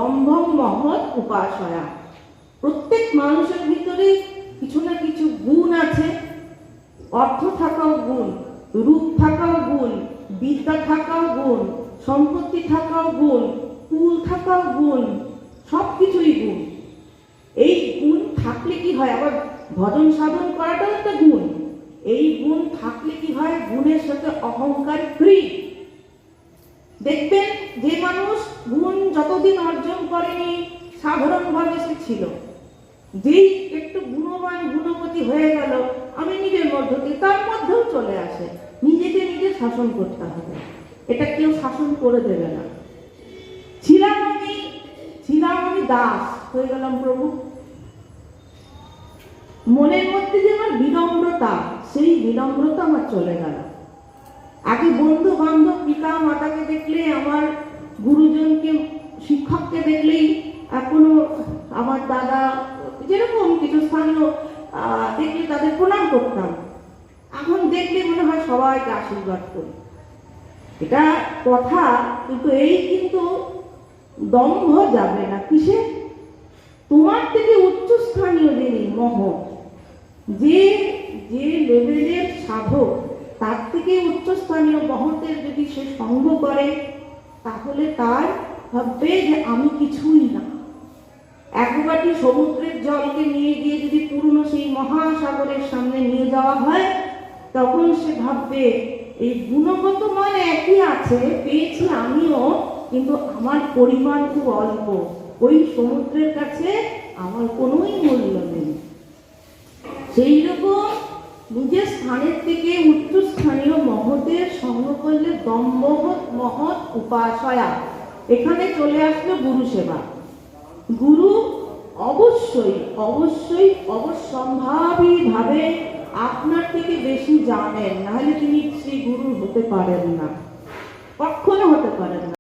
সম্ভব মহৎ উপাসয়া। প্রত্যেক মানুষের ভিতরে কিছু না কিছু গুণ আছে। অর্থ থাকাও গুণ, রূপ থাকাও গুণ, বিদ্যা থাকাও গুণ, সম্পত্তি থাকাও গুণ, কুল থাকাও গুণ, সবকিছুই গুণ। এই গুণ থাকলে কি হয়, আবার ভজন সাধন করাটাও একটা গুণ। এই গুণ থাকলে কি হয়, গুণের সাথে অহংকার ফ্রি। দেখবেন যে মানুষ গুণ যতদিন অর্জন করেনি, সাধারণভাবে সে ছিল, যেই একটু গুণবান গুণবতী হয়ে গেল, আমি নিজের মধ্য দিয়ে, তার মধ্যেও চলে আসে। নিজেকে নিজে শাসন করতে হবে, এটা কেউ শাসন করে দেবে না। ছিলাম আমি দাস, হয়ে গেলাম প্রভু। মনের মধ্যে যে আমার বিনম্রতা, সেই বিনম্রতা আমার চলে গেল। আগে বন্ধু বান্ধব, পিতা মাতাকে দেখলে, আমার গুরুজনকে, শিক্ষককে দেখলেই, এখনো আমার দাদা, যেরকম কিছু স্থানীয় দেখলে তাদের প্রণাম করতাম। এখন দেখলে মনে হয় সবাইকে আশীর্বাদ করি। এটা কথা, কিন্তু এই কিন্তু দম্ভ যাবে না। কিসে? তোমার থেকে উচ্চস্থানীয় যিনি মহৎ, যে লেভেলের সাধক, তার থেকে উচ্চস্থানীয় মহতের যদি সে সঙ্গ করে, তাহলে তার ভাববে যে আমি কিছুই না। এক বাটি সমুদ্রের জলকে নিয়ে গিয়ে যদি পুরনো সেই মহাসাগরের সামনে নিয়ে যাওয়া হয়, তখন সে ভাববে এই গুণগত মান একই আছে, পেয়েছি আমিও, কিন্তু আমার পরিমাণ খুব অল্প। ওই সমুদ্রের কাছে আমার কোনোই মূল্য নেই। সেই রকম নিজের স্থানের থেকে উচ্চস্থানীয় মহতের সঙ্গ করলে মহৎ উপাসয়া। এখানে চলে আসলো গুরু সেবা। গুরু অবশ্যই অবশ্যম্ভাবী ভাবে আপনার থেকে বেশি জানেন, নাহলে তিনি শ্রী গুরু হতে পারেন না, কখনো হতে পারেন না।